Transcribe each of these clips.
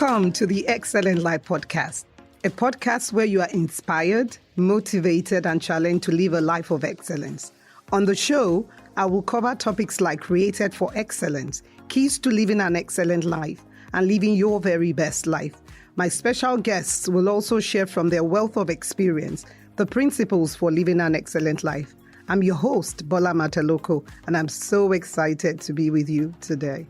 Welcome to the Excellent Life Podcast, a podcast where you are inspired, motivated, and challenged to live a life of excellence. On the show, I will cover topics like created for excellence, keys to living an excellent life, and living your very best life. My special guests will also share from their wealth of experience the principles for living an excellent life. I'm your host, Bola Mataloko, and I'm so excited to be with you today.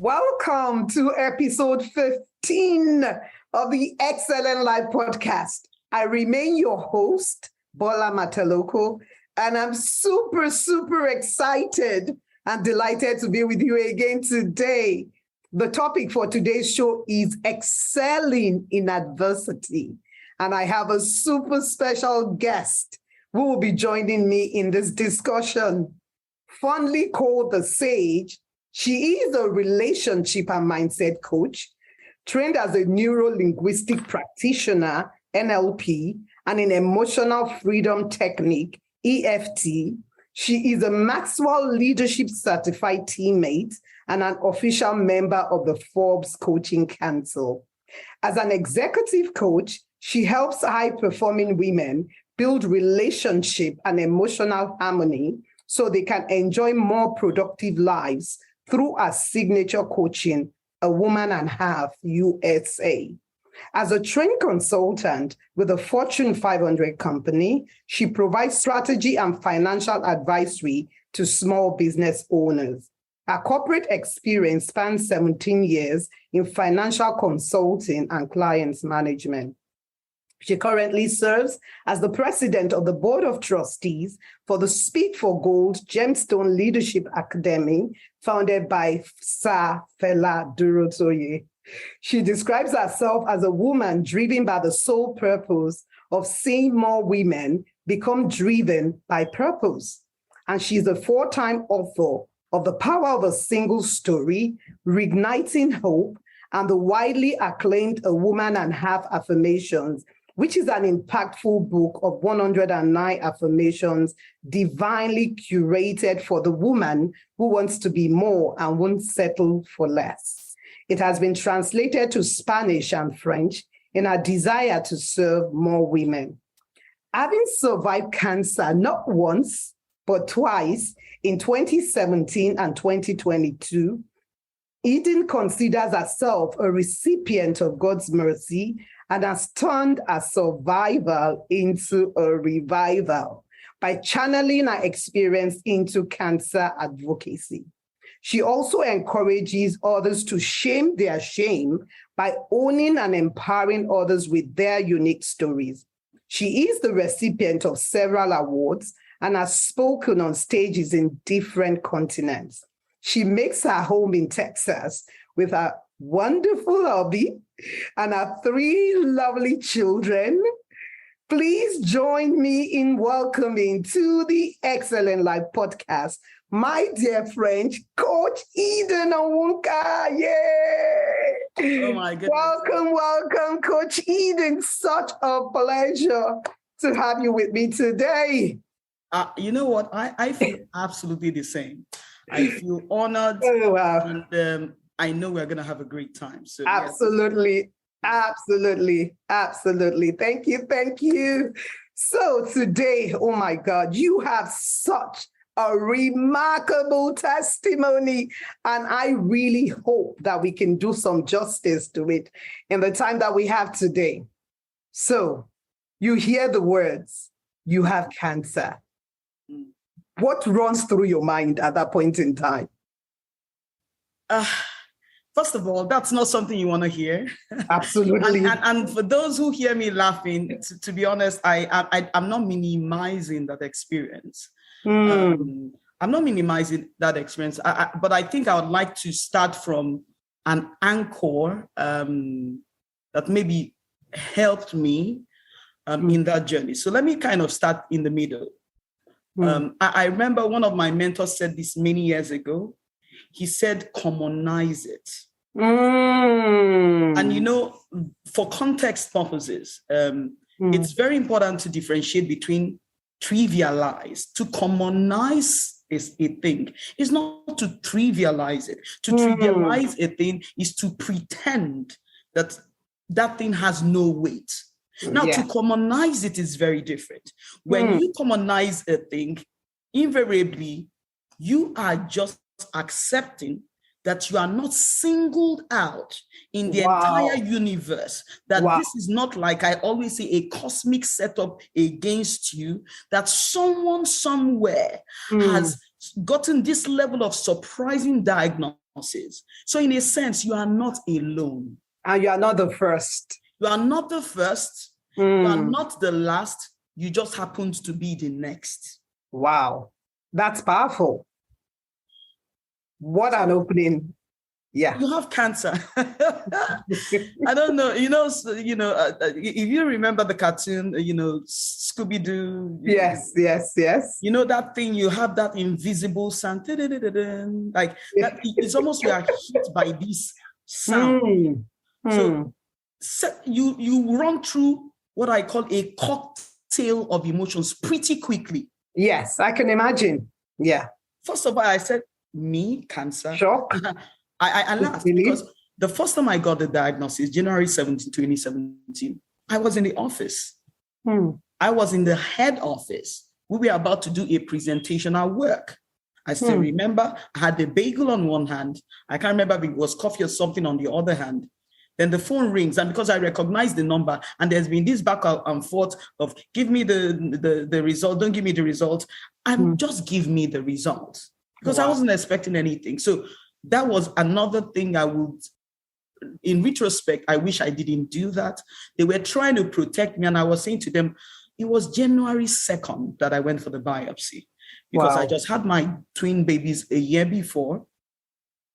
Welcome to episode 15 of the Excellent Life Podcast. I remain your host, Bola Mataloko, and I'm super excited and delighted to be with you again today. The topic for today's show is excelling in adversity, and I have a super special guest who will be joining me in this discussion. Fondly called the Sage, she is a relationship and mindset coach, trained as a neuro-linguistic practitioner, NLP, and in emotional freedom technique, EFT. She is a Maxwell Leadership Certified teammate and an official member of the Forbes Coaching Council. As an executive coach, she helps high-performing women build relationship and emotional harmony so they can enjoy more productive lives through her signature coaching, A Woman and Half USA. As a trained consultant with a Fortune 500 company, she provides strategy and financial advisory to small business owners. Her corporate experience spans 17 years in financial consulting and clients management. She currently serves as the president of the board of trustees for the Speak for Gold Gemstone Leadership Academy, founded by Sir Fela Durotoye. She describes herself as a woman driven by the sole purpose of seeing more women become driven by purpose. And she's a 4-time author of The Power of a Single Story, Reigniting Hope, and the widely acclaimed A Woman and Half Affirmations, which is an impactful book of 109 affirmations divinely curated for the woman who wants to be more and won't settle for less. It has been translated to Spanish and French in a desire to serve more women. Having survived cancer not once, but twice in 2017 and 2022, Eden considers herself a recipient of God's mercy and has turned a survival into a revival by channeling her experience into cancer advocacy. She also encourages others to shame their shame by owning and empowering others with their unique stories. She is the recipient of several awards and has spoken on stages in different continents. She makes her home in Texas with her wonderful hubby and her 3 lovely children. Please join me in welcoming to the Excellent Life Podcast my dear friend, Coach Eden Onwunka. Yay! Oh my goodness. Welcome, Coach Eden. Such a pleasure to have you with me today. You know what? I feel absolutely the same. I feel honored. Oh, wow. And I know we're going to have a great time. So absolutely. Thank you. So today, oh my God, you have such a remarkable testimony, and I really hope that we can do some justice to it in the time that we have today. So you hear the words, you have cancer. What runs through your mind at that point in time? First of all, that's not something you want to hear. Absolutely. and for those who hear me laughing, to be honest, I'm not minimizing that experience. I'm not minimizing that experience, but I think I would like to start from an anchor that maybe helped me in that journey. So let me kind of start in the middle. I remember one of my mentors said this many years ago. He said, commonize it. And, you know, for context purposes, it's very important to differentiate between trivialize. To commonize is a thing. It's not to trivialize it. To trivialize a thing is to pretend that that thing has no weight. Now, to commonize it is very different. When you commonize a thing, invariably, you are just accepting that you are not singled out in the entire universe, that this is not, like I always say, a cosmic setup against you, that someone somewhere has gotten this level of surprising diagnosis. So in a sense, you are not alone. And you are not the first. You are not the first. You are not the last. You just happened to be the next. Wow. That's powerful. What an opening. Yeah. You have cancer. I don't know. If you remember the cartoon, Scooby-Doo. Yes. You know that thing, you have that invisible sound. Like that, it's almost you are hit by this sound. So you run through what I call a cocktail of emotions pretty quickly. Yes, I can imagine. Yeah. First of all, I said, me, cancer. Sure. I laughed because the first time I got the diagnosis, January 17, 2017, I was in the office. I was in the head office. We were about to do a presentation at work. I still remember I had the bagel on one hand. I can't remember if it was coffee or something on the other hand. Then the phone rings, and because I recognize the number, and there's been this back and forth of give me the result, don't give me the result, and just give me the result. Because I wasn't expecting anything. So that was another thing I would, in retrospect, I wish I didn't do that. They were trying to protect me, and I was saying to them, it was January 2nd that I went for the biopsy, because I just had my twin babies a year before.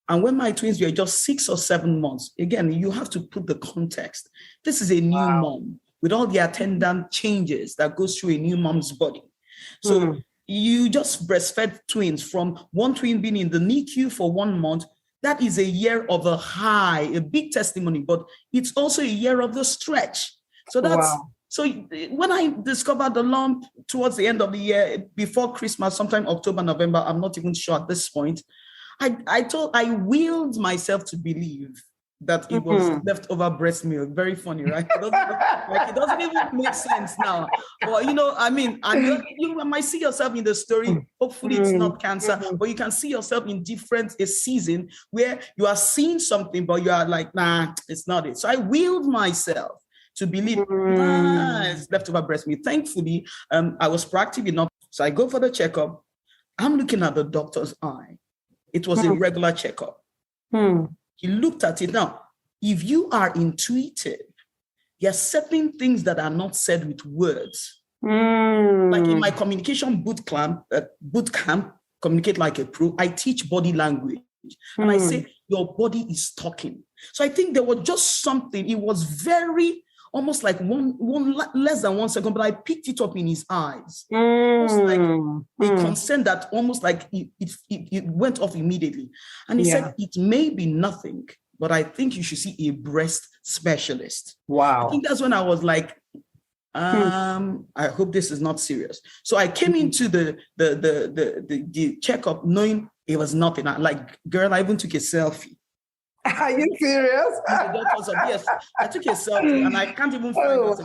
And when my twins were just 6 or 7 months, again, you have to put the context. This is a new mom with all the attendant changes that goes through a new mom's body. So you just breastfed twins, from one twin being in the NICU for 1 month. That is a year of a high, a big testimony, but it's also a year of the stretch. So that's so when I discovered the lump towards the end of the year, before Christmas, sometime October, November, I'm not even sure at this point, I willed myself to believe that it was leftover breast milk. Very funny, right? It doesn't even make sense now. Or, you might see yourself in the story. Hopefully it's not cancer, but you can see yourself in a season where you are seeing something, but you are like, nah, it's not it. So I willed myself to believe, it's leftover breast milk. Thankfully, I was proactive enough. So I go for the checkup. I'm looking at the doctor's eye. It was a regular checkup. He looked at it. Now, if you are intuitive, there are certain things that are not said with words. Like in my communication boot camp, Communicate Like a Pro, I teach body language. And I say, your body is talking. So I think there was just something, it was very, almost like less than 1 second, but I picked it up in his eyes. Almost like a concern that almost like it went off immediately. And he said, it may be nothing, but I think you should see a breast specialist. Wow. I think that's when I was like, I hope this is not serious. So I came into the checkup knowing it was nothing. I even took a selfie. Are you serious? Yes, I took a selfie, and I can't even find it.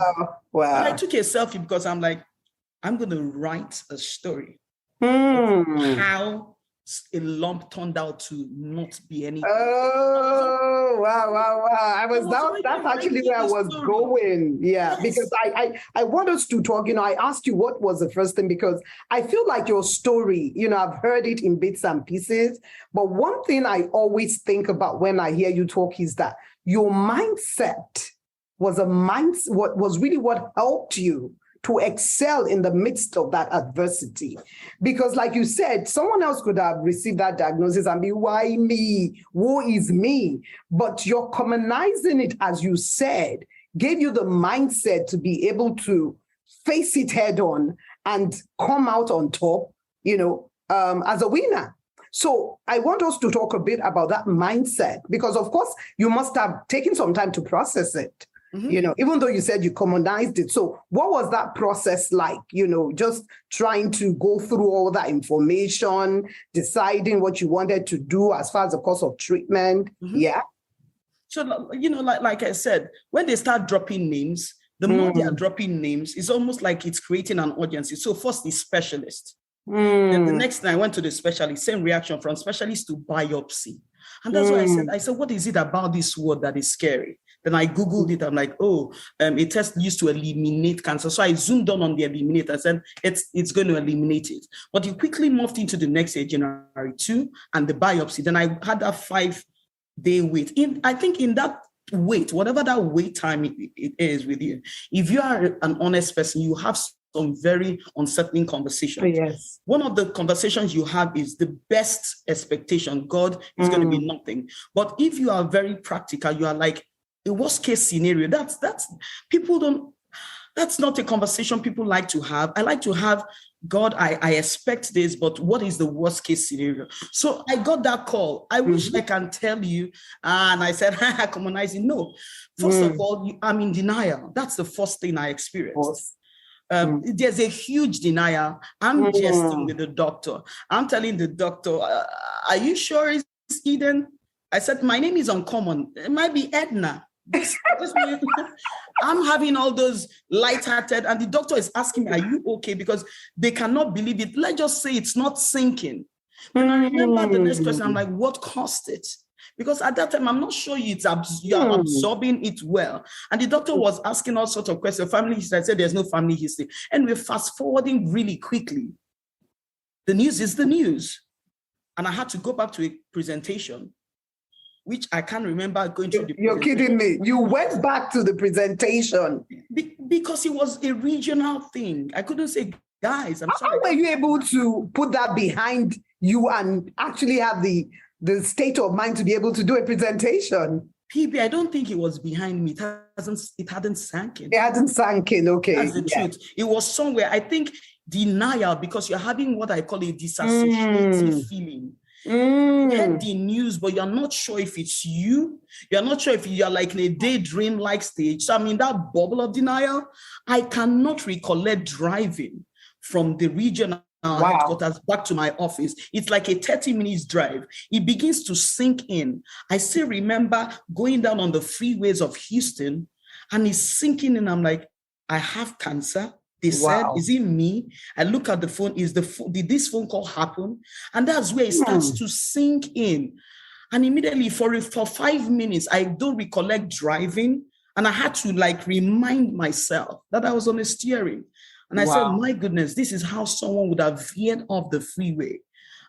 Wow. And I took a selfie because I'm like, I'm going to write a story of how a lump turned out to not be anything. Oh, wow. That's actually where I was going. Yeah, yes. Because I want us to talk, I asked you what was the first thing, because I feel like your story, I've heard it in bits and pieces, but one thing I always think about when I hear you talk is that your mindset was really what helped you to excel in the midst of that adversity. Because like you said, someone else could have received that diagnosis and be, why me? Woe is me. But your communizing it, as you said, gave you the mindset to be able to face it head on and come out on top, as a winner. So I want us to talk a bit about that mindset, because of course you must have taken some time to process it. Even though you said you communized it. So what was that process like? Just trying to go through all that information, deciding what you wanted to do as far as the course of treatment. Yeah. So, like I said, when they start dropping names, the more they are dropping names, it's almost like it's creating an audience. So first the specialist. Then the next time I went to the specialist, same reaction from specialist to biopsy. And that's why I said, what is it about this word that is scary? Then I Googled it. I'm like, a test used to eliminate cancer. So I zoomed on the eliminate. I said, it's going to eliminate it. But it quickly morphed into the next year, January 2, and the biopsy. Then I had that 5-day wait. I think in that wait, whatever that wait time it is with you, if you are an honest person, you have some very unsettling conversations. Yes. One of the conversations you have is the best expectation. God is going to be nothing. But if you are very practical, you are like, a worst case scenario. That's not a conversation people like to have. I like to have, God, I expect this, but what is the worst case scenario? So I got that call. I wish I can tell you. And I said, communizing. No. First of all, I'm in denial. That's the first thing I experienced. There's a huge denial. I'm jesting with the doctor. I'm telling the doctor, are you sure it's Eden? I said, my name is uncommon. It might be Edna. I'm having all those lighthearted, and the doctor is asking me, are you okay? Because they cannot believe it. Let's just say it's not sinking. And I remember the next question, I'm like, what caused it? Because at that time, I'm not sure you're absorbing it well. And the doctor was asking all sorts of questions. Family history, I said there's no family history. And we're fast forwarding really quickly. The news is the news. And I had to go back to a presentation, which I can't remember going to. You're kidding me. You went back to the presentation. Because it was a regional thing. I couldn't say, guys, I'm sorry. How were you able to put that behind you and actually have the state of mind to be able to do a presentation? PB, I don't think it was behind me. It hadn't sank in. It hadn't sank in, okay. That's the truth. It was somewhere, I think, denial, because you're having what I call a disassociative feeling. You heard the news, but you're not sure if it's you. You're not sure if you're like in a daydream-like stage. So I'm in that bubble of denial. I cannot recollect driving from the regional headquarters back to my office. It's like a 30 minutes drive. It begins to sink in. I still remember going down on the freeways of Houston, and it's sinking in. I'm like, I have cancer. They said, is it me? I look at the phone. Did this phone call happen? And that's where it starts to sink in. And immediately for 5 minutes, I don't recollect driving. And I had to remind myself that I was on the steering. And I said, my goodness, this is how someone would have veered off the freeway.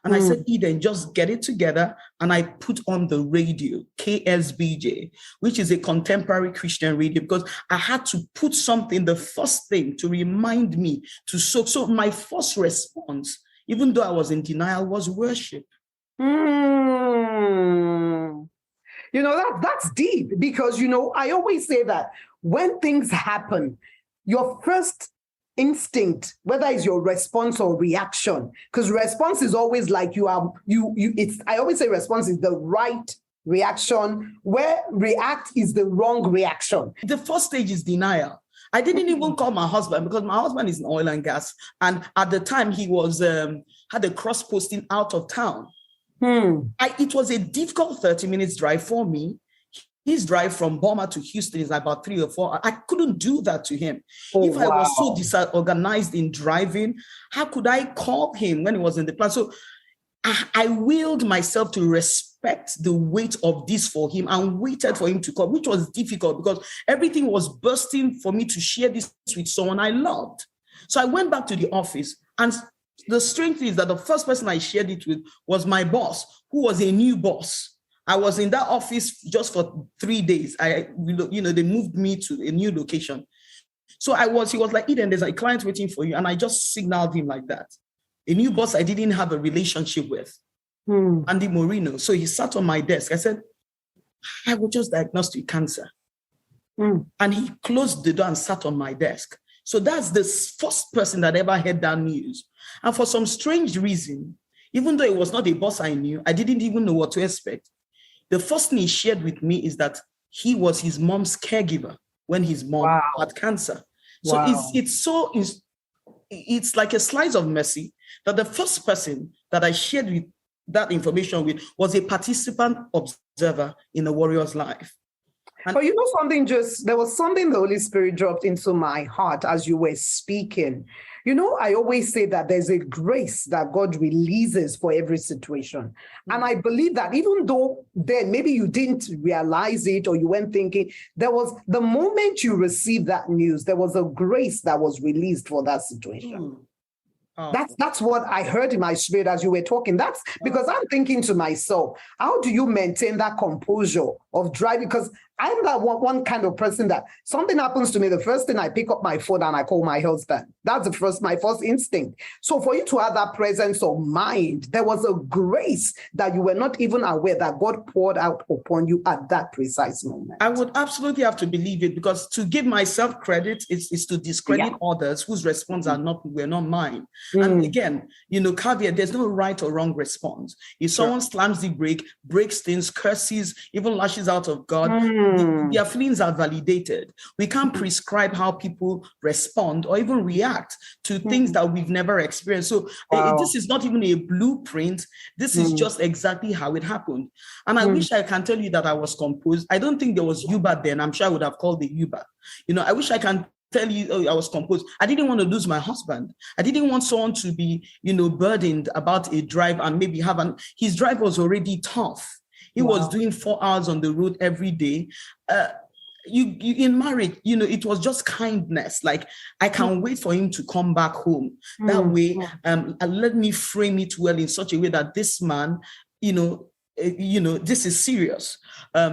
And I said, Eden, just get it together. And I put on the radio, KSBJ, which is a contemporary Christian radio, because I had to put something, the first thing to remind me to soak. So my first response, even though I was in denial, was worship. That's deep, because, I always say that when things happen, your first instinct, whether it's your response or reaction, because response is always like I always say response is the right reaction, where react is the wrong reaction. The first stage is denial. I didn't even call my husband, because my husband is in oil and gas. And at the time he was, had a cross posting out of town. It was a difficult 30 minutes drive for me. His drive from Burma to Houston is about 3 or 4. I couldn't do that to him. I was so disorganized in driving, how could I call him when he was in the plan? So I willed myself to respect the weight of this for him and waited for him to call, which was difficult because everything was bursting for me to share this with someone I loved. So I went back to the office, and the strange thing is that the first person I shared it with was my boss, who was a new boss. I was in that office just for 3 days. They moved me to a new location. So he was like, Eden, there's a client waiting for you. And I just signaled him like that. A new boss I didn't have a relationship with, Andy Moreno. So he sat on my desk. I said, I was just diagnosed with cancer. And he closed the door and sat on my desk. So that's the first person that ever heard that news. And for some strange reason, Even though it was not a boss I knew, I didn't even know what to expect. The first thing he shared with me is that he was his mom's caregiver when his mom had cancer. So it's like a slice of mercy that the first person that I shared with that information with was a participant observer in a warrior's life. And but you know something, there was something the Holy Spirit dropped into my heart as you were speaking. You know, I always say that there's a grace that God releases for every situation. Mm-hmm. And I believe that even though then maybe you didn't realize it or you weren't thinking, there was the moment you received that news, there was a grace that was released for that situation. Mm-hmm. Oh. That's what I heard in my spirit as you were talking. That's because I'm thinking to myself, how do you maintain that composure of driving? Because I'm that one kind of person that something happens to me, the first thing I pick up my phone and I call my husband. That's my first instinct. So for you to have that presence of mind, there was a grace that you were not even aware that God poured out upon you at that precise moment. I would absolutely have to believe it, because to give myself credit is to discredit others whose response were not mine. And again, caveat, there's no right or wrong response. If someone slams the brake, breaks things, curses, even lashes out of God, their feelings are validated. We can't prescribe how people respond or even react to things that we've never experienced. So this is not even a blueprint. This is just exactly how it happened. And I wish I can tell you that I was composed. I don't think there was Uber then. I'm sure I would have called the Uber. I wish I can tell you, I was composed. I didn't want to lose my husband. I didn't want someone to be, burdened about a drive and maybe his drive was already tough. He was doing 4 hours on the road every day. You in marriage, it was just kindness. Like, I can't wait for him to come back home. That way, let me frame it well in such a way that this man, this is serious.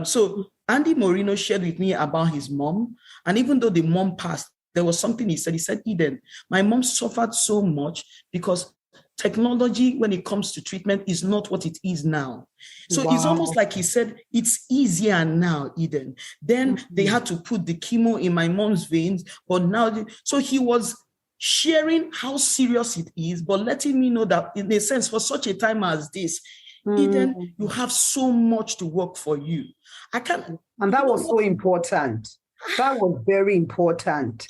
So Andy Moreno shared with me about his mom. And even though the mom passed, there was something he said. He said, Eden, my mom suffered so much because technology, when it comes to treatment, is not what it is now. So it's almost like he said, it's easier now, Eden. Then they had to put the chemo in my mom's veins, but now, so he was sharing how serious it is, but letting me know that in a sense, for such a time as this, Eden, you have so much to work for you. And that was so important. That was very important.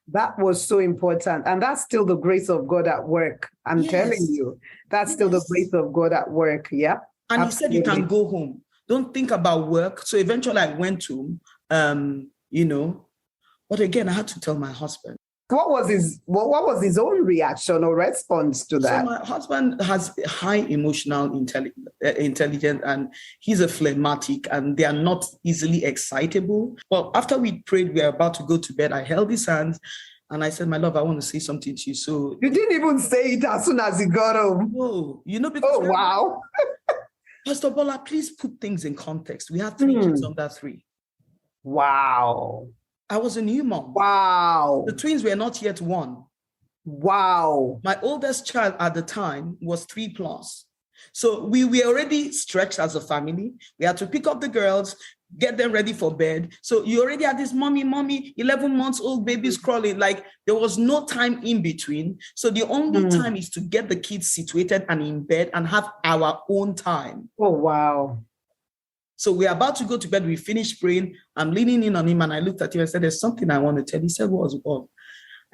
That was so important. And that's still the grace of God at work. I'm telling you, that's still the grace of God at work. Yeah. And absolutely. He said, you can go home. Don't think about work. So eventually I went home, but again, I had to tell my husband. What was his own reaction or response to that? So my husband has high emotional intelligence, and he's a phlegmatic, and they are not easily excitable. Well, after we prayed, we were about to go to bed. I held his hands and I said, my love, I want to say something to you. So you didn't even say it as soon as he got home. No, because Pastor Bola, please put things in context. We have 3 kids under 3. Wow. I was a new mom. Wow. The twins were not yet 1. Wow. My oldest child at the time was 3+. So we were already stretched as a family. We had to pick up the girls, get them ready for bed. So you already had this mommy, 11 months old babies crawling. Like, there was no time in between. So the only time is to get the kids situated and in bed and have our own time. Oh, wow. So we're about to go to bed. We finished praying. I'm leaning in on him and I looked at him. I said, there's something I want to tell you. He said, what was it all?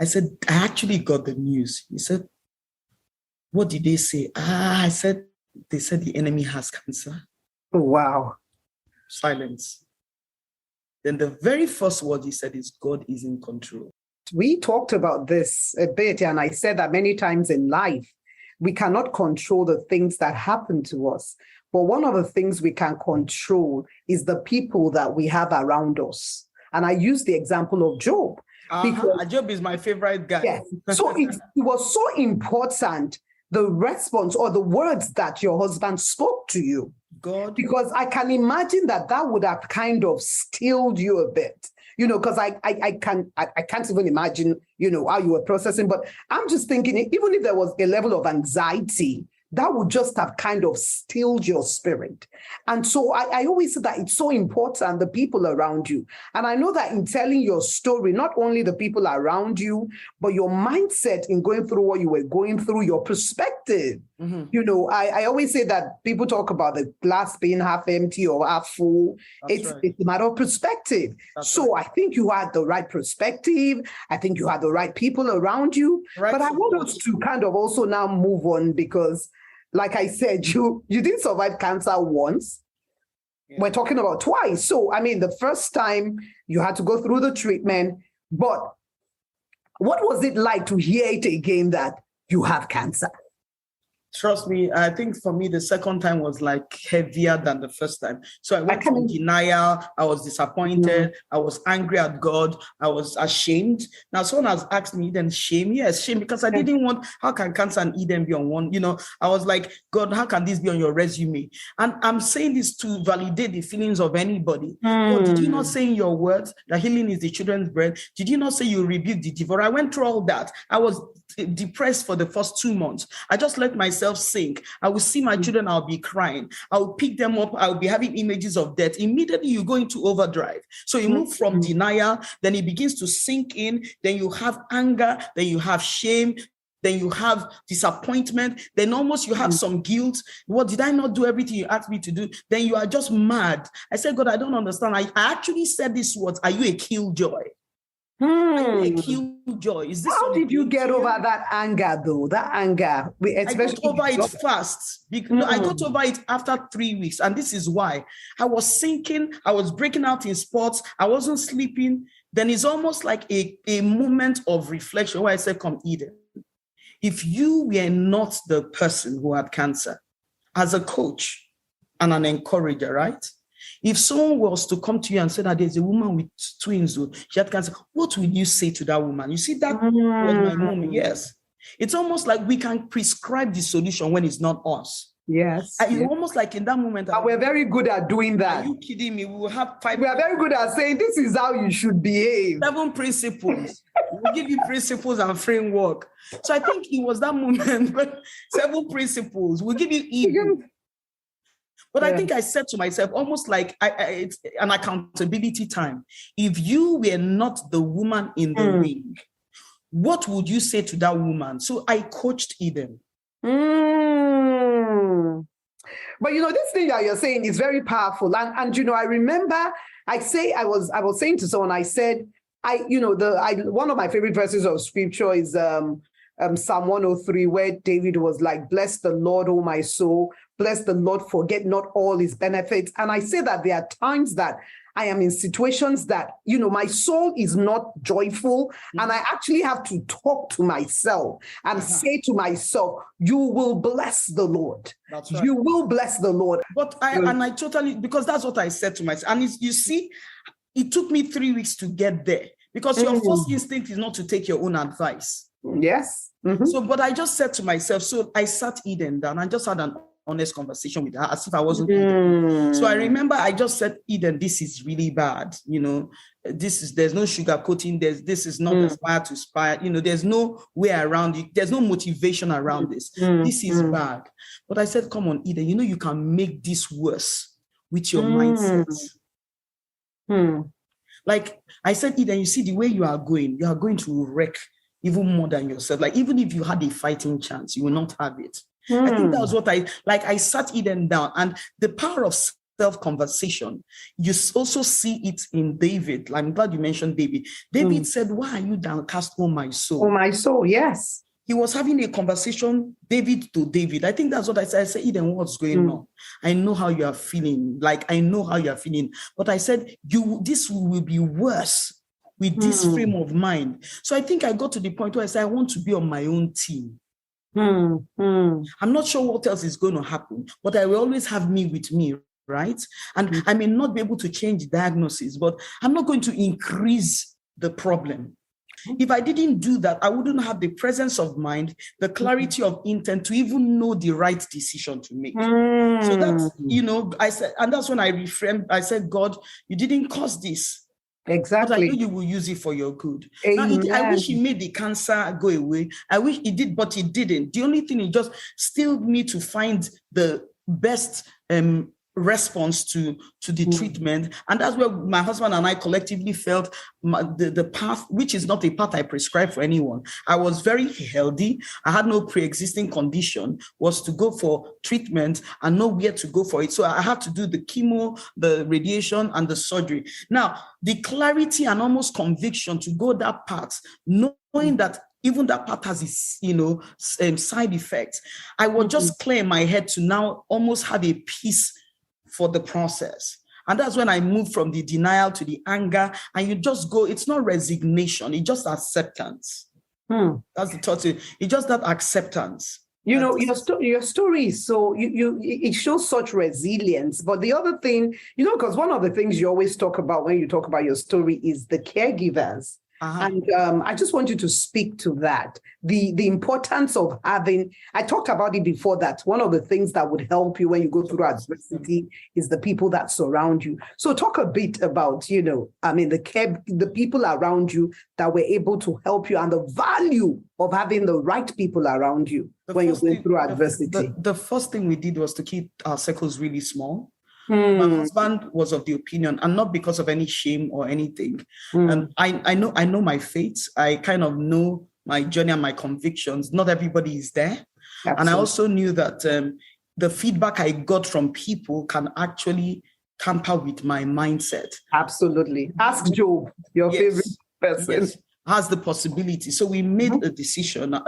I said, I actually got the news. He said, what did they say? I said, they said the enemy has cancer. Oh, wow. Silence. Then the very first word he said is, God is in control. We talked about this a bit, and I said that many times in life, we cannot control the things that happen to us. But one of the things we can control is the people that we have around us. And I use the example of Job. Because Job is my favorite guy. Yes. So it was so important, the response or the words that your husband spoke to you. God. Because I can imagine that would have kind of stilled you a bit. Because I can't even imagine, how you were processing. But I'm just thinking, even if there was a level of anxiety, that would just have kind of stilled your spirit. And so I always say that it's so important, the people around you. And I know that in telling your story, not only the people around you, but your mindset in going through what you were going through, your perspective perspective. You know, I always say that people talk about the glass being half empty or half full. It's a matter of perspective. I think you had the right perspective. I think you had the right people around you. But I want us to kind of also now move on because, like I said, you did survive cancer once. Yeah. We're talking about twice. So, I mean, the first time you had to go through the treatment, but what was it like to hear it again that you have cancer? Trust me, I think for me, the second time was like heavier than the first time. So I went from denial. I was disappointed. I was angry at God. I was ashamed. Now, someone has asked me, then shame? Yes, shame, because I didn't want, how can cancer and Eden be on one? You know, I was like, God, how can this be on your resume? And I'm saying this to validate the feelings of anybody. God, did you not say in your words that healing is the children's bread? Did you not say you rebuke the devourer? I went through all that. I was depressed for the first 2 months. I just let myself sink. I will see my children, I'll be crying. I'll pick them up. I'll be having images of death. Immediately you go into overdrive. So you move from denial, then it begins to sink in. Then you have anger, then you have shame, then you have disappointment, then almost you have some guilt. What, did I not do everything you asked me to do? Then you are just mad. I said, God, I don't understand. I actually said these words. Are you a killjoy? Are you a killjoy? Is this how did you get over that anger, though? That anger, I got over it fast. No, I got over it after 3 weeks, and this is why I was sinking. I was breaking out in sports. I wasn't sleeping. Then it's almost like a moment of reflection where I said, "Come, Eden. If you were not the person who had cancer, as a coach and an encourager, right? If someone was to come to you and say that there's a woman with twins, she had cancer, what would you say to that woman? You see, that was my moment. Yes. It's almost like we can prescribe the solution when it's not us. Yes. It's almost like in that moment. But we're very good at doing that. Are you kidding me? We will have 5. We are very good at saying this is how you should behave. 7 principles. We'll give you principles and framework. So I think it was that moment, but 7 principles. We'll give you even. But I think I said to myself, almost like it's an accountability time. If you were not the woman in the ring, what would you say to that woman? So I coached Eden. But you know, this thing that you're saying is very powerful. And you know, I remember I was saying to someone, I said, one of my favorite verses of scripture is Psalm 103, where David was like, bless the Lord, oh my soul. Bless the Lord, forget not all his benefits. And I say that there are times that I am in situations that, you know, my soul is not joyful. And I actually have to talk to myself and say to myself, you will bless the Lord. That's right. You will bless the Lord. But I totally, because that's what I said to myself. And you see, it took me 3 weeks to get there because your first instinct is not to take your own advice. Yes. So, but I just said to myself, so I sat Eden down and just had an honest conversation with her as if I wasn't Eden. So I remember I just said, Eden, this is really bad. You know, there's no sugar coating. This is not aspire to aspire. You know, there's no way around it. There's no motivation around this. This is bad. But I said, come on, Eden, you know, you can make this worse with your mindset. Like I said, Eden, you see the way you are going to wreck even more than yourself. Like even if you had a fighting chance, you will not have it. I think that was what I sat Eden down, and the power of self-conversation, you also see it in David. I'm glad you mentioned David. David said, why are you downcast, oh my soul? Oh my soul, yes. He was having a conversation, David to David. I think that's what I said. I said, Eden, what's going on? I know how you are feeling. Like, I know how you are feeling. But I said, this will be worse with this frame of mind. So I think I got to the point where I said, I want to be on my own team. I'm not sure what else is going to happen, but I will always have me with me, right? And I may not be able to change the diagnosis, but I'm not going to increase the problem. If I didn't do that, I wouldn't have the presence of mind, the clarity of intent to even know the right decision to make. So that's, you know, I said, and that's when I reframed. I said, God, you didn't cause this. Exactly. But I know you will use it for your good. Now, I wish he made the cancer go away. I wish he did, but he didn't. The only thing, he just still need to find the best response to the treatment. And that's where my husband and I collectively felt the path, which is not a path I prescribe for anyone. I was very healthy. I had no pre-existing condition, was to go for treatment and know where to go for it. So I had to do the chemo, the radiation, and the surgery. Now, the clarity and almost conviction to go that path, knowing that even that part has its, side effects. I was just clear in my head to now almost have a peace for the process. And that's when I moved from the denial to the anger. And you just go, it's not resignation, it's just acceptance. That's the thought. It's just that acceptance. Your story is so, it shows such resilience. But the other thing, because one of the things you always talk about when you talk about your story is the caregivers. And I just want you to speak to that, the importance of having, I talked about it before, that one of the things that would help you when you go through adversity is the people that surround you. So talk a bit about, the people around you that were able to help you and the value of having the right people around you when you're going through adversity. The first thing we did was to keep our circles really small. My husband was of the opinion, and not because of any shame or anything. And I know my faith. I kind of know my journey and my convictions. Not everybody is there. Absolutely. And I also knew that the feedback I got from people can actually tamper with my mindset. Absolutely. Ask Job, your favorite person. Yes. Has the possibility. So we made a decision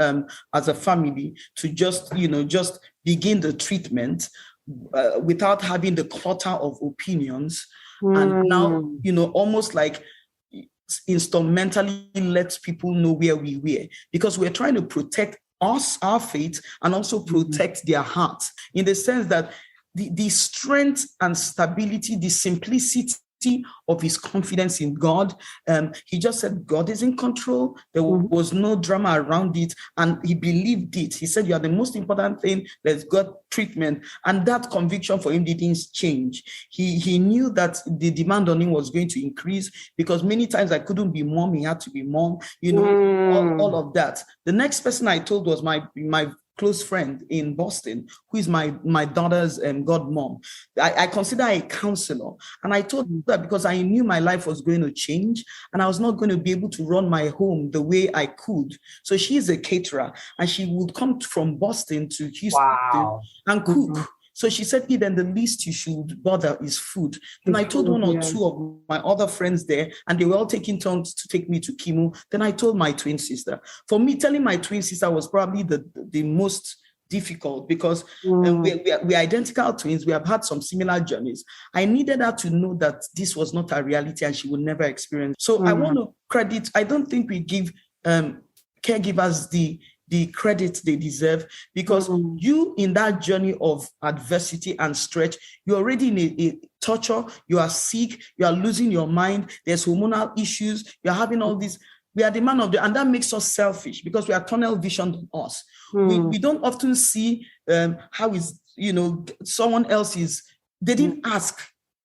as a family to just begin the treatment without having the clutter of opinions, and now, almost like instrumentally let people know where we were, because we're trying to protect us, our faith, and also protect their hearts, in the sense that the strength and stability, the simplicity of his confidence in God. He just said, God is in control. There was no drama around it. And he believed it. He said, you are the most important thing. Let's get treatment. And that conviction for him didn't change. He knew that the demand on him was going to increase, because many times I couldn't be mom. He had to be mom, all of that. The next person I told was my close friend in Boston, who is my daughter's godmom. I consider her a counselor. And I told her because I knew my life was going to change and I was not going to be able to run my home the way I could. So she's a caterer and she would come from Boston to Houston and cook. So she said, then the least you should bother is food. Then I told one or two of my other friends there, and they were all taking turns to take me to chemo. Then I told my twin sister. For me, telling my twin sister was probably the most difficult, because we're identical twins. We have had some similar journeys. I needed her to know that this was not a reality and she would never experience. So I want to credit, I don't think we give caregivers the credit they deserve, because you, in that journey of adversity and stretch, you're already in a torture, you are sick, you are losing your mind, there's hormonal issues, you're having all this. We are the man of the, and that makes us selfish, because we are tunnel visioned on us. We don't often see how is, someone else is, they didn't ask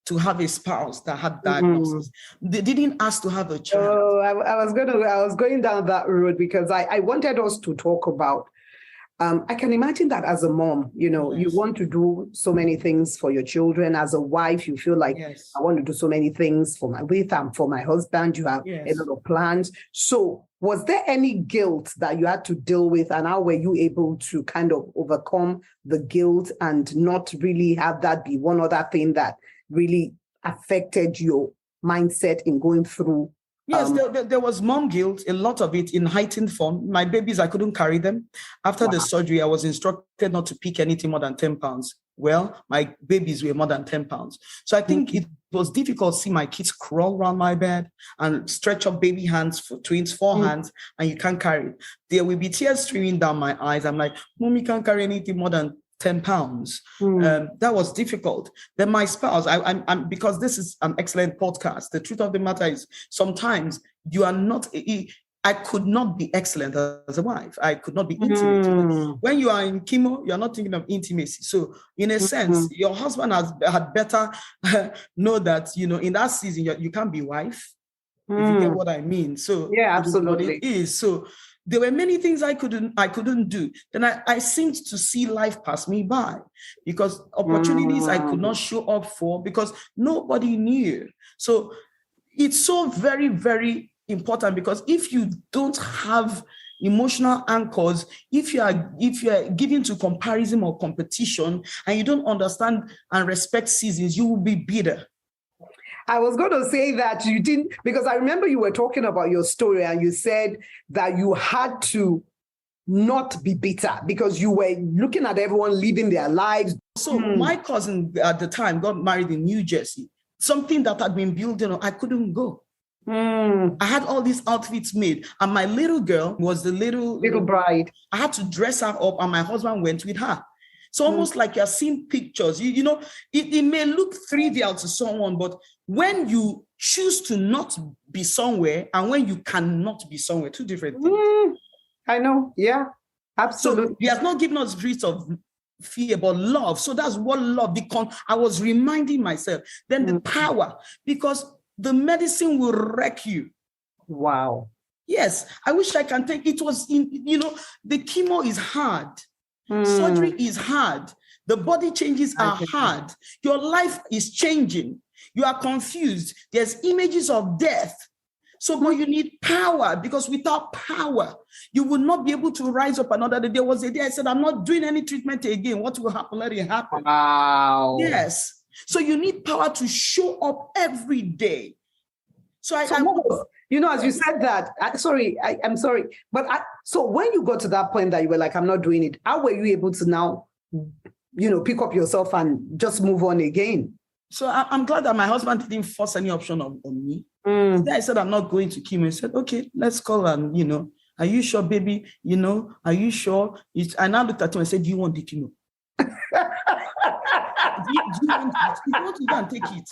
to have a spouse that had diagnosis. They didn't ask to have a child. Oh, I was going down that road, because I wanted us to talk about, I can imagine that as a mom, you want to do so many things for your children. As a wife, you feel like, I want to do so many things for my husband. You have a lot of plans. So was there any guilt that you had to deal with, and how were you able to kind of overcome the guilt and not really have that be one other thing that really affected your mindset in going through? Yes, there was mom guilt, a lot of it in heightened form. My babies, I couldn't carry them. After the surgery, I was instructed not to pick anything more than 10 pounds. Well, my babies were more than 10 pounds. So I think it was difficult to see my kids crawl around my bed and stretch up baby hands for twins, 4 hands, and you can't carry it. There will be tears streaming down my eyes. I'm like, Mommy can't carry anything more than 10 pounds. That was difficult. Then my spouse, I'm because this is an excellent podcast. The truth of the matter is, sometimes you are not, I could not be excellent as a wife. I could not be intimate. When you are in chemo, you're not thinking of intimacy. So in a sense, your husband had better know that, in that season, you can't be wife. If you get what I mean. So yeah, absolutely. It is. So There were many things I couldn't do. Then I seemed to see life pass me by because opportunities I could not show up for because nobody knew. So it's so very, very important because if you don't have emotional anchors, if you are given to comparison or competition and you don't understand and respect seasons, you will be bitter. I was going to say that you didn't, because I remember you were talking about your story and you said that you had to not be bitter because you were looking at everyone living their lives. So my cousin at the time got married in New Jersey, something that had been building on, I couldn't go. I had all these outfits made and my little girl was the little bride. I had to dress her up and my husband went with her. So almost like you're seeing pictures, you know, it may look trivial to someone, but when you choose to not be somewhere and when you cannot be somewhere, two different things. I know. Yeah, absolutely. So he has not given us spirits of fear, but love. So that's what love, I was reminding myself. Then the power, because the medicine will wreck you. Wow. Yes, I wish I can take it. Was the chemo is hard. Surgery is hard. The body changes are hard. Your life is changing. You are confused. There's images of death. So, but you need power because without power, you will not be able to rise up another day. There was a day I said, I'm not doing any treatment again. What will happen? Let it happen. Wow. Yes. So you need power to show up every day. So as you said that, I'm sorry, but so when you got to that point that you were like, I'm not doing it, how were you able to now, pick up yourself and just move on again? So I'm glad that my husband didn't force any option on me. Then I said, I'm not going to chemo. He said, okay, let's call and, are you sure, baby? Are you sure? I now looked at him and said, do you want the chemo? Do you want it? If you want to go and take it,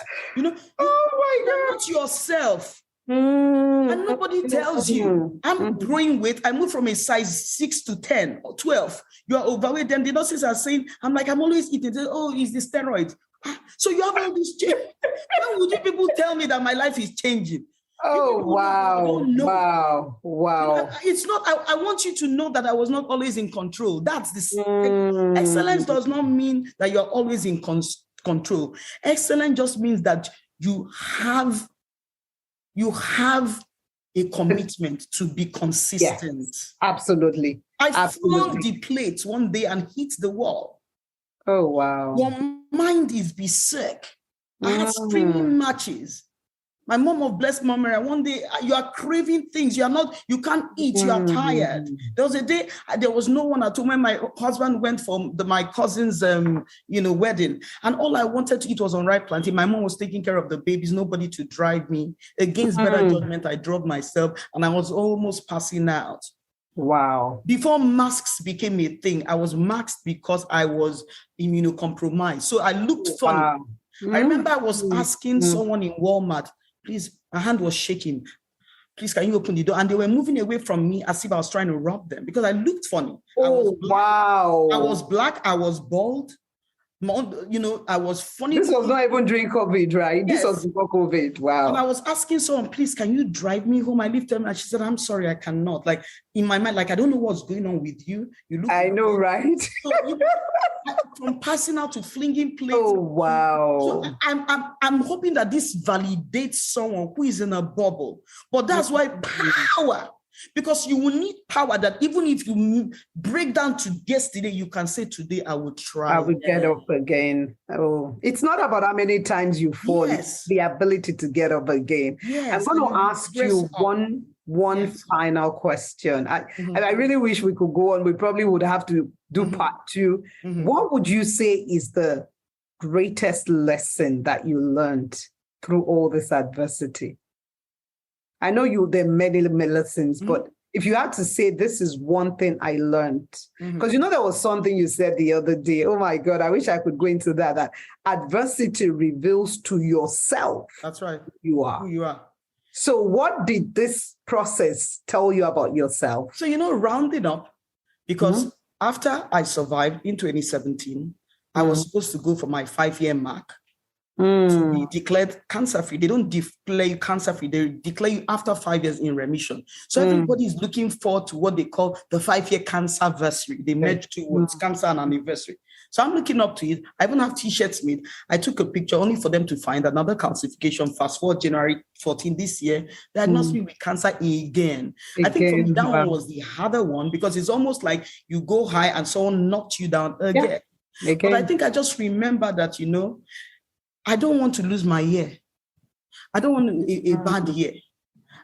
oh my God. Not yourself. And nobody tells you. I'm growing weight. I moved from a size 6 to 10 or 12. You are overweight. Then the nurses are saying, I'm always eating. Say, oh, it's the steroids. So you have all this change. When would you people tell me that my life is changing? Oh, wow. Wow. It's not, I want you to know that I was not always in control. That's the excellence does not mean that you're always in control. Excellence just means that you have a commitment to be consistent. Yes, absolutely. I flung the plate one day and hit the wall. Oh, wow. Your mind is berserk. I had screaming matches. My mom of blessed memory, one day you are craving things. You can't eat, you are tired. There was a day, there was no one at home when my husband went for my cousin's, wedding. And all I wanted to eat was unripe plantain. My mom was taking care of the babies, nobody to drive me. Against better judgment, I drove myself and I was almost passing out. Wow. Before masks became a thing, I was masked because I was immunocompromised. So I looked funny. I remember I was asking someone in Walmart, please, my hand was shaking. Please, can you open the door? And they were moving away from me as if I was trying to rob them because I looked funny. Oh, wow. I was black. I was bald. I was funny. This was not even during COVID, right? Yes. This was before COVID. Wow. And I was asking someone, please, can you drive me home? I lifted her and she said, I'm sorry, I cannot. Like in my mind, like, I don't know what's going on with you. You look. I know, right? So, from passing out to flinging plates. Oh, wow. So I'm hoping that this validates someone who is in a bubble. But that's why power. Because you will need power that even if you break down to yesterday, you can say today, I will try. I will get up again. Oh, it's not about how many times you fall. Yes. It's the ability to get up again. Yes. I'm going to ask you one final question. I really wish we could go on. We probably would have to do part 2. What would you say is the greatest lesson that you learned through all this adversity? I know there are many lessons, but if you had to say, this is one thing I learned, because there was something you said the other day. Oh my God, I wish I could go into that adversity reveals to yourself. That's right. Who you are. Who you are. So what did this process tell you about yourself? So, rounding up, because after I survived in 2017, I was supposed to go for my 5-year mark. to be declared cancer-free. They don't declare you cancer-free. They declare you after 5 years in remission. So everybody is looking forward to what they call the 5-year cancer-versary. They merge two words, cancer and anniversary. So I'm looking up to it. I even have T-shirts made. I took a picture only for them to find another calcification. Fast forward January 14 this year, diagnosed me with cancer again. I think for me, that one was the harder one because it's almost like you go high and someone knocked you down again. But I think I just remember that, I don't want to lose my year. I don't want a bad year.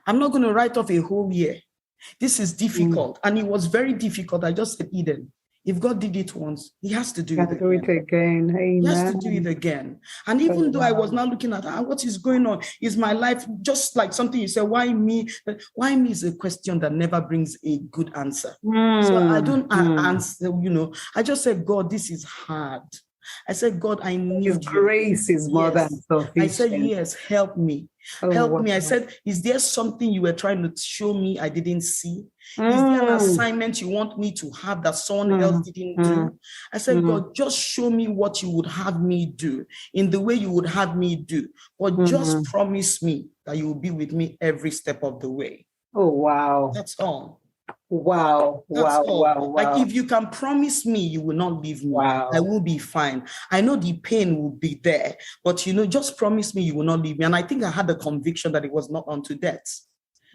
I'm not going to write off a whole year. This is difficult. And it was very difficult. I just said, Eden, if God did it once, he has to do it again. Amen. He has to do it again. And even though I was now looking at what is going on, is my life just like something you said, why me? Why me is a question that never brings a good answer. So I don't answer, I just said, God, this is hard. I said, God, I need His grace is more than sufficient. I said, yes, help me. Help me. I said, is there something you were trying to show me I didn't see? Is there an assignment you want me to have that someone else didn't do? I said, God, just show me what you would have me do in the way you would have me do. But just promise me that you will be with me every step of the way. Oh, wow. That's all. Wow. Like if you can promise me you will not leave me, I will be fine. I know the pain will be there, but just promise me you will not leave me. And I think I had the conviction that it was not unto death.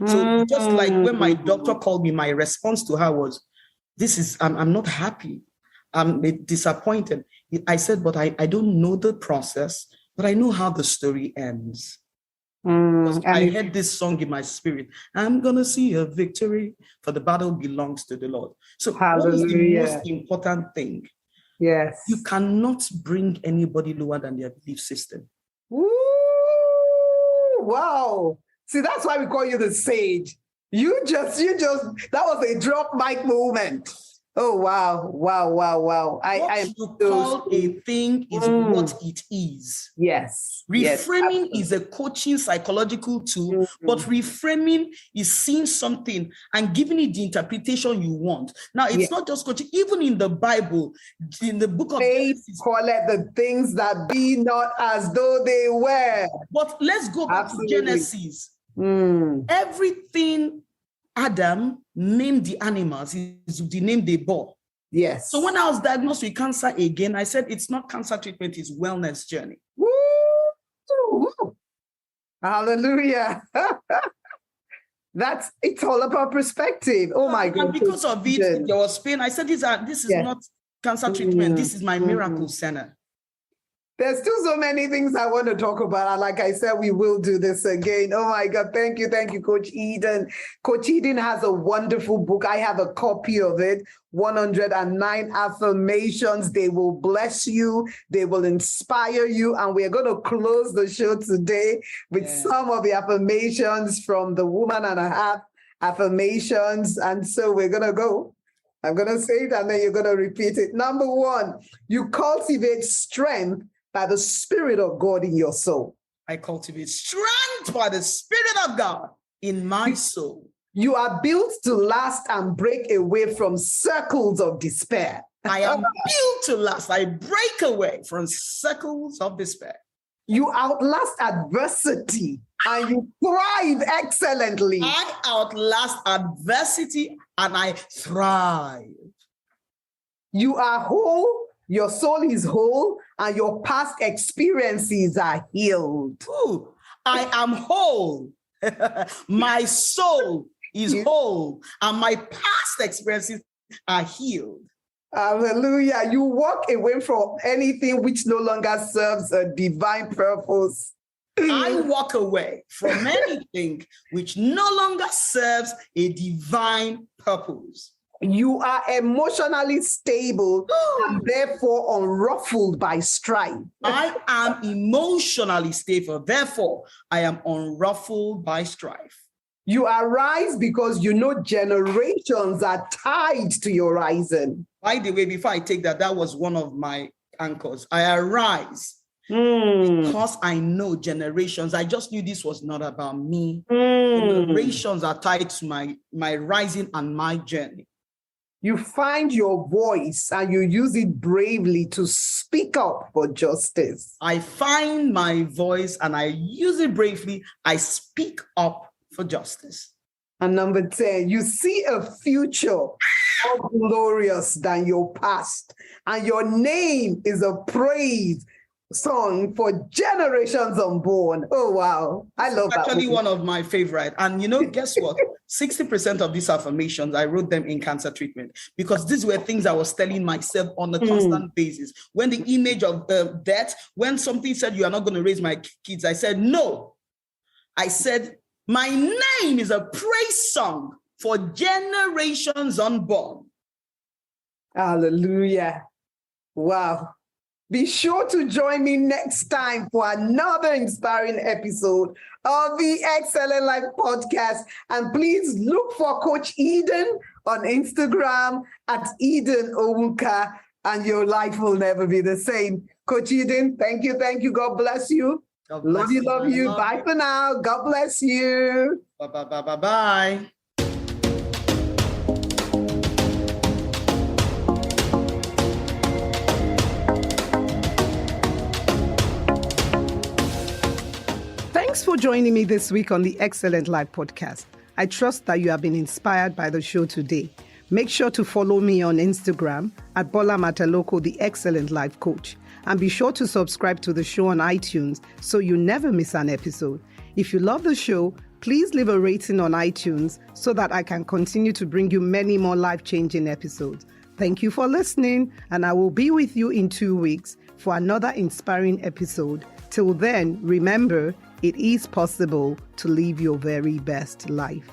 So just like when my doctor called me, my response to her was, I'm not happy. I'm disappointed. I said, but I don't know the process, but I know how the story ends. I heard this song in my spirit. I'm going to see a victory, for the battle belongs to the Lord. So what is the most important thing? Yes. You cannot bring anybody lower than their belief system. Woo! Wow. See, that's why we call you the sage. You just, that was a drop mic moment. Oh, wow. What you call a thing is what it is. Yes. Reframing is a coaching psychological tool, but reframing is seeing something and giving it the interpretation you want. Now, it's not just coaching. Even in the Bible, in the book of Genesis, call it the things that be not as though they were. But let's go back to Genesis. Everything Adam named the animals is the name they bore. Yes. So when I was diagnosed with cancer again, I said it's not cancer treatment, it's wellness journey. Woo! Hallelujah. It's all about perspective. Oh my God. And because of it, there was pain. I said this is not cancer treatment. This is my miracle center. There's still so many things I want to talk about. And like I said, we will do this again. Oh my God. Thank you, Coach Eden. Coach Eden has a wonderful book. I have a copy of it. 109 affirmations. They will bless you. They will inspire you. And we're going to close the show today with some of the affirmations from the Woman and a Half affirmations. And so we're going to go. I'm going to say it and then you're going to repeat it. Number 1, you cultivate strength by the Spirit of God in your soul. I cultivate strength by the Spirit of God in my soul. You are built to last and break away from circles of despair. I am built to last. I break away from circles of despair. You outlast adversity and you thrive excellently. I outlast adversity and I thrive. You are whole. Your soul is whole and your past experiences are healed. Ooh, I am whole. My soul is whole and my past experiences are healed. Hallelujah. You walk away from anything which no longer serves a divine purpose. I walk away from anything which no longer serves a divine purpose. You are emotionally stable and therefore unruffled by strife. I am emotionally stable, therefore I am unruffled by strife. You arise because you know generations are tied to your rising. By the way, before I take that was one of my anchors. I arise because I know generations. I just knew this was not about me. Generations are tied to my rising and my journey. You find your voice and you use it bravely to speak up for justice. I find my voice and I use it bravely. I speak up for justice. And number 10, you see a future more glorious than your past, and your name is a praise song for generations unborn. Oh, wow. I love that. Actually, one of my favorite. And guess what? 60% of these affirmations, I wrote them in cancer treatment, because these were things I was telling myself on a constant basis. When the image of death, when something said, you are not going to raise my kids, I said, no. I said, my name is a praise song for generations unborn. Hallelujah. Wow. Be sure to join me next time for another inspiring episode of the Excellent Life podcast. And please look for Coach Eden on Instagram at Eden Owuka, and your life will never be the same. Coach Eden, thank you. Thank you. God bless you. Love you. Bye for now. God bless you. Bye. Thanks for joining me this week on the Excellent Life podcast. I trust that you have been inspired by the show today. Make sure to follow me on Instagram at Bola Mataloko, the Excellent Life Coach. And be sure to subscribe to the show on iTunes so you never miss an episode. If you love the show, please leave a rating on iTunes so that I can continue to bring you many more life-changing episodes. Thank you for listening, and I will be with you in 2 weeks for another inspiring episode. Till then, remember, it is possible to live your very best life.